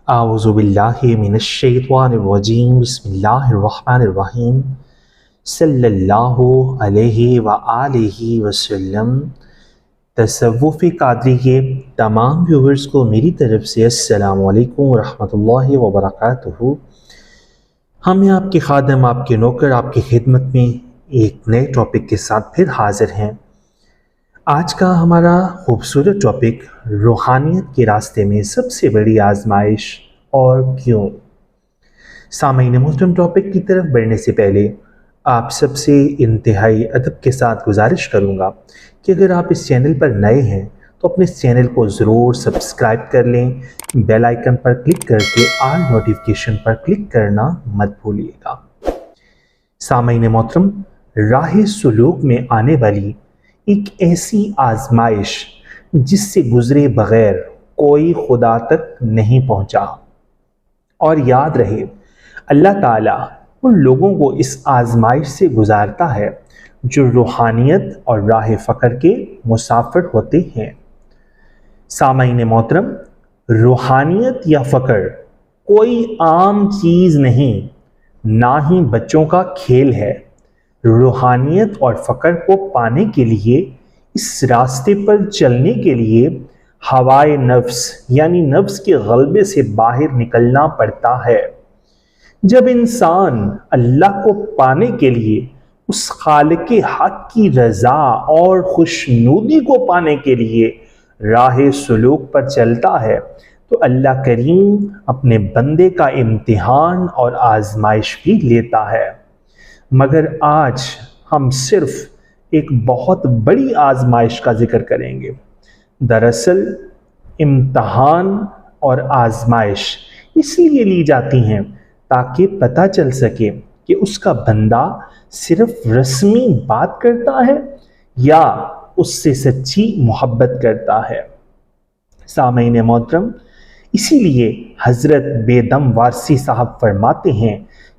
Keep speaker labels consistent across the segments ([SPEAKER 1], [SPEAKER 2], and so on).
[SPEAKER 1] اعوذ باللہ من الشیطان الرجیم بسم اللہ الرحمن الرحیم صلی اللہ علیہ وآلہ وسلم۔ تصوف قادری کے تمام ویورز کو میری طرف سے السلام علیکم ورحمۃ اللہ وبرکاتہ۔ ہم آپ کے خادم، آپ کے نوکر، آپ کی خدمت میں ایک نئے ٹاپک کے ساتھ پھر حاضر ہیں۔ آج کا ہمارا خوبصورت ٹاپک روحانیت کے راستے میں سب سے بڑی آزمائش اور کیوں۔ سامعین محترم، ٹاپک کی طرف بڑھنے سے پہلے آپ سب سے انتہائی ادب کے ساتھ گزارش کروں گا کہ اگر آپ اس چینل پر نئے ہیں تو اپنے اس چینل کو ضرور سبسکرائب کر لیں، بیل آئیکن پر کلک کر کے آل نوٹیفیکیشن پر کلک کرنا مت بھولیے گا۔ سامعین محترم، راہ سلوک میں آنے والی ایک ایسی آزمائش جس سے گزرے بغیر کوئی خدا تک نہیں پہنچا، اور یاد رہے اللہ تعالیٰ ان لوگوں کو اس آزمائش سے گزارتا ہے جو روحانیت اور راہ فقر کے مسافر ہوتے ہیں۔ سامعین محترم، روحانیت یا فقر کوئی عام چیز نہیں، نہ ہی بچوں کا کھیل ہے۔ روحانیت اور فقر کو پانے کے لیے، اس راستے پر چلنے کے لیے ہوائے نفس یعنی نفس کے غلبے سے باہر نکلنا پڑتا ہے۔ جب انسان اللہ کو پانے کے لیے، اس خالق حق کی رضا اور خوشنودی کو پانے کے لیے راہ سلوک پر چلتا ہے تو اللہ کریم اپنے بندے کا امتحان اور آزمائش بھی لیتا ہے۔ مگر آج ہم صرف ایک بہت بڑی آزمائش کا ذکر کریں گے۔ دراصل امتحان اور آزمائش اس لیے لی جاتی ہیں تاکہ پتہ چل سکے کہ اس کا بندہ صرف رسمی بات کرتا ہے یا اس سے سچی محبت کرتا ہے۔ سامعین محترم، اسی لیے حضرت بے دم وارسی صاحب فرماتے ہیں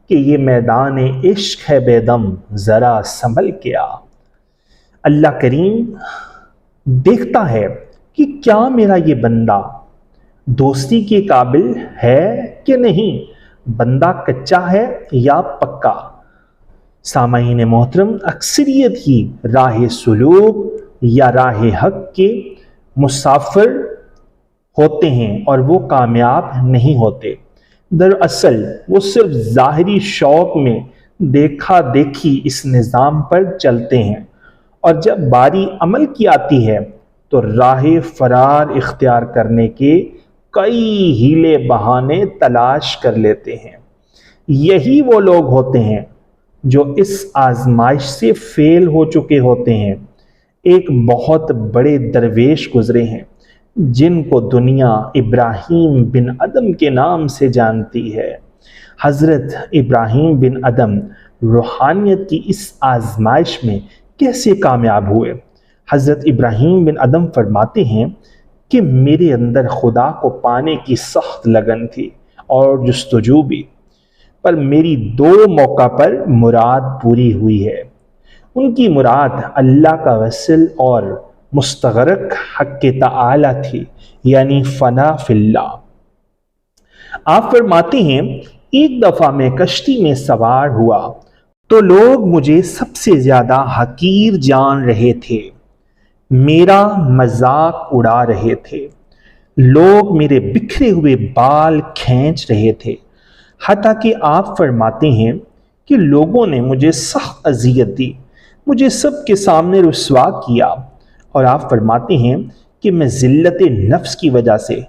[SPEAKER 1] کہ یہ میدان عشق ہے بے دم، ذرا سنبھل کے آ۔ اللہ کریم دیکھتا ہے کہ کیا میرا یہ بندہ دوستی کے قابل ہے کہ نہیں، بندہ کچا ہے یا پکا۔ سامعین محترم، اکثریت ہی راہ سلوک یا راہ حق کے مسافر ہوتے ہیں اور وہ کامیاب نہیں ہوتے۔ دراصل وہ صرف ظاہری شوق میں دیکھا دیکھی اس نظام پر چلتے ہیں، اور جب باری عمل کی آتی ہے تو راہ فرار اختیار کرنے کے کئی ہیلے بہانے تلاش کر لیتے ہیں۔ یہی وہ لوگ ہوتے ہیں جو اس آزمائش سے فیل ہو چکے ہوتے ہیں۔ ایک بہت بڑے درویش گزرے ہیں جن کو دنیا ابراہیم بن ادم کے نام سے جانتی ہے۔ حضرت ابراہیم بن ادم روحانیت کی اس آزمائش میں کیسے کامیاب ہوئے؟ حضرت ابراہیم بن ادم فرماتے ہیں کہ میرے اندر خدا کو پانے کی سخت لگن تھی اور جستجو بھی، پر میری دو موقع پر مراد پوری ہوئی ہے۔ ان کی مراد اللہ کا وصل اور مستغرق حق تعالی تھی، یعنی فنا فی اللہ۔ آپ فرماتے ہیں ایک دفعہ میں کشتی میں سوار ہوا تو لوگ مجھے سب سے زیادہ حقیر جان رہے تھے، میرا مذاق اڑا رہے تھے، لوگ میرے بکھرے ہوئے بال کھینچ رہے تھے، حتیٰ کہ آپ فرماتے ہیں کہ لوگوں نے مجھے سخت اذیت دی، مجھے سب کے سامنے رسوا کیا، اور آپ فرماتے ہیں کہ میں ذلت نفس کی وجہ سے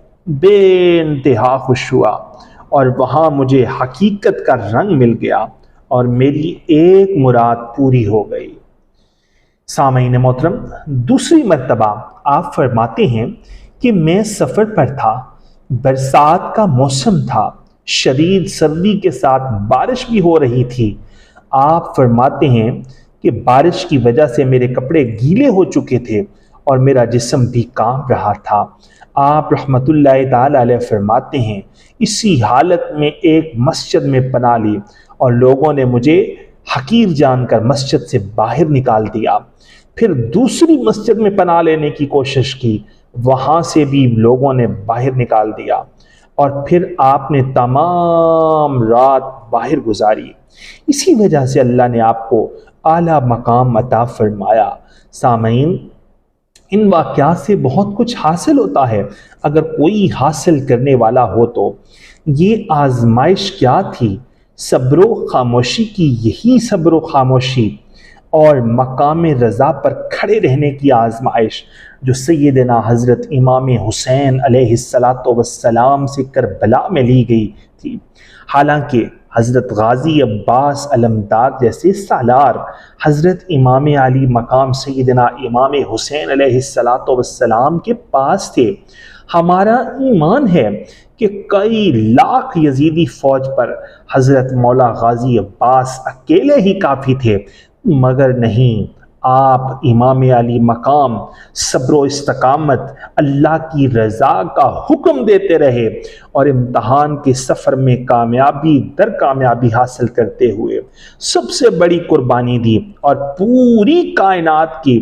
[SPEAKER 1] بے انتہا خوش ہوا، اور وہاں مجھے حقیقت کا رنگ مل گیا اور میری ایک مراد پوری ہو گئی۔ سامعین محترم، دوسری مرتبہ آپ فرماتے ہیں کہ میں سفر پر تھا، برسات کا موسم تھا، شدید سردی کے ساتھ بارش بھی ہو رہی تھی۔ آپ فرماتے ہیں کہ بارش کی وجہ سے میرے کپڑے گیلے ہو چکے تھے اور میرا جسم بھی کانپ رہا تھا۔ آپ رحمت اللہ تعالی علیہ فرماتے ہیں اسی حالت میں ایک مسجد میں پناہ لی اور لوگوں نے مجھے حقیر جان کر مسجد سے باہر نکال دیا۔ پھر دوسری مسجد میں پناہ لینے کی کوشش کی، وہاں سے بھی لوگوں نے باہر نکال دیا۔ اور پھر آپ نے تمام رات باہر گزاری۔ اسی وجہ سے اللہ نے آپ کو اعلیٰ مقام عطا فرمایا۔ سامعین، ان واقعات سے بہت کچھ حاصل ہوتا ہے۔ اگر کوئی حاصل کرنے والا ہو تو یہ آزمائش کیا تھی؟ صبر و خاموشی کی، یہی صبر و خاموشی اور مقام رضا پر کھڑے رہنے کی آزمائش جو سیدنا حضرت امام حسین علیہ السلام سے کربلا میں لی گئی تھی۔ حالانکہ حضرت غازی عباس علمدار جیسے سالار حضرت امام علی مقام سیدنا امام حسین علیہ السلام کے پاس تھے۔ ہمارا ایمان ہے کہ کئی لاکھ یزیدی فوج پر حضرت مولا غازی عباس اکیلے ہی کافی تھے، مگر نہیں، آپ امام علی مقام صبر و استقامت، اللہ کی رضا کا حکم دیتے رہے اور امتحان کے سفر میں کامیابی در کامیابی حاصل کرتے ہوئے سب سے بڑی قربانی دی اور پوری کائنات کی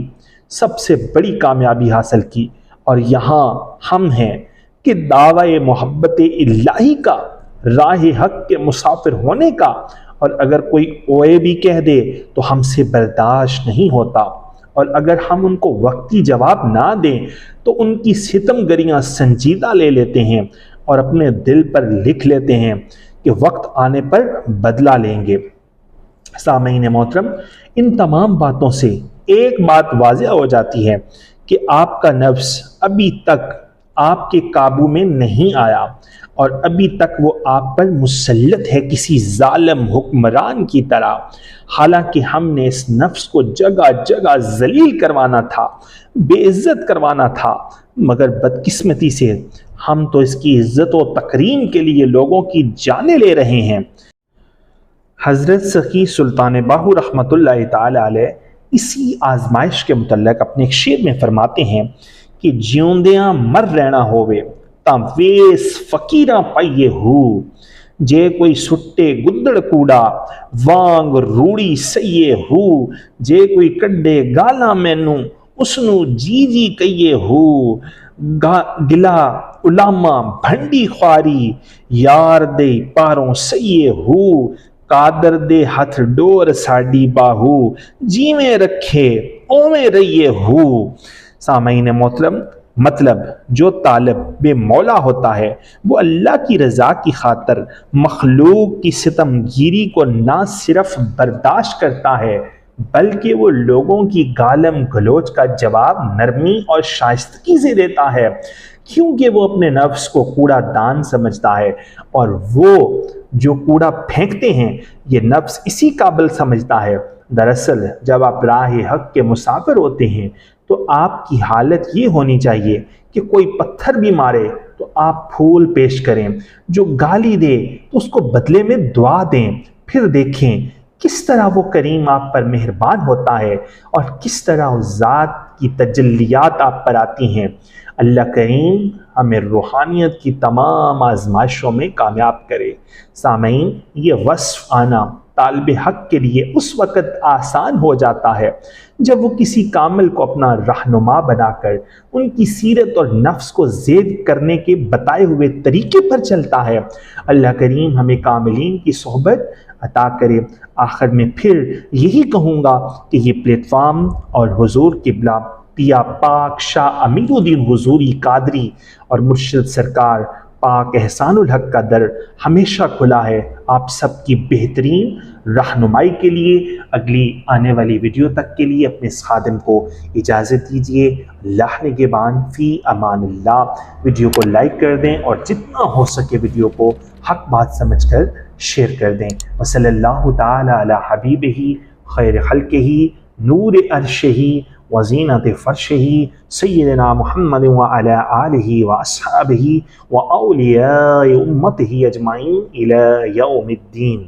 [SPEAKER 1] سب سے بڑی کامیابی حاصل کی۔ اور یہاں ہم ہیں کہ دعوی محبت الہی کا، راہ حق کے مسافر ہونے کا، اور اگر کوئی اوے بھی کہہ دے تو ہم سے برداشت نہیں ہوتا، اور اگر ہم ان کو وقتی جواب نہ دیں تو ان کی ستم گریاں سنجیدہ لے لیتے ہیں اور اپنے دل پر لکھ لیتے ہیں کہ وقت آنے پر بدلہ لیں گے۔ سامعین محترم، ان تمام باتوں سے ایک بات واضح ہو جاتی ہے کہ آپ کا نفس ابھی تک آپ کے قابو میں نہیں آیا اور ابھی تک وہ آپ پر مسلط ہے کسی ظالم حکمران کی طرح۔ حالانکہ ہم نے اس نفس کو جگہ جگہ ذلیل کروانا تھا، بے عزت کروانا تھا، مگر بدقسمتی سے ہم تو اس کی عزت و تکریم کے لیے لوگوں کی جانیں لے رہے ہیں۔ حضرت سخی سلطان باہو رحمۃ اللہ تعالی علیہ اسی آزمائش کے متعلق اپنے ایک شعر میں فرماتے ہیں کہ جیوندیاں مر رہنا ہووے تاں ویس فقیراں پائیے ہو، جے کوئی سٹے گدڑ کوڑا وانگ روڑی سئیے ہو، جے کوئی کڈے گالاں مینوں اسنو جی جی کئیے ہو، گلا علامہ بھنڈی خواری یار دے پاروں سئیے ہو، قادر دے ہتھ ڈور ساڈی باہو جیویں رکھے اویں رہیے ہو۔ سامعین محترم، مطلب جو طالب بے مولا ہوتا ہے وہ اللہ کی رضا کی خاطر مخلوق کی ستم گیری کو نہ صرف برداشت کرتا ہے بلکہ وہ لوگوں کی گالم گلوچ کا جواب نرمی اور شائستگی سے دیتا ہے، کیونکہ وہ اپنے نفس کو کوڑا دان سمجھتا ہے اور وہ جو کوڑا پھینکتے ہیں یہ نفس اسی قابل سمجھتا ہے۔ دراصل جب آپ راہ حق کے مسافر ہوتے ہیں تو آپ کی حالت یہ ہونی چاہیے کہ کوئی پتھر بھی مارے تو آپ پھول پیش کریں، جو گالی دے تو اس کو بدلے میں دعا دیں، پھر دیکھیں کس طرح وہ کریم آپ پر مہربان ہوتا ہے اور کس طرح اس ذات کی تجلیات آپ پر آتی ہیں۔ اللہ کریم ہمیں روحانیت کی تمام آزمائشوں میں کامیاب کرے۔ سامعین، یہ وصف آنا طالب حق کے لیے اس وقت آسان ہو جاتا ہے جب وہ کسی کامل کو اپنا رہنما بنا کر ان کی سیرت اور نفس کو زید کرنے کے بتائے ہوئے طریقے پر چلتا ہے۔ اللہ کریم ہمیں کاملین کی صحبت عطا کرے۔ آخر میں پھر یہی کہوں گا کہ یہ پلیٹ فارم اور حضور قبلہ پیا پاک شاہ امیر الدین حضوری قادری اور مرشد سرکار پاک احسان الحق کا در ہمیشہ کھلا ہے آپ سب کی بہترین رہنمائی کے لیے۔ اگلی آنے والی ویڈیو تک کے لیے اپنے اس خادم کو اجازت دیجیے۔ اللہ نگہبان، فی امان اللہ۔ ویڈیو کو لائک کر دیں اور جتنا ہو سکے ویڈیو کو حق بات سمجھ کر شیئر کر دیں۔ وصلی اللہ تعالی علی حبیبہ خیر خلقہ نور عرشہ وزینت فرشہ سیدنا محمد وعلی آلہ واصحابہ واولیاء امتہ اجمعین الی یوم الدین۔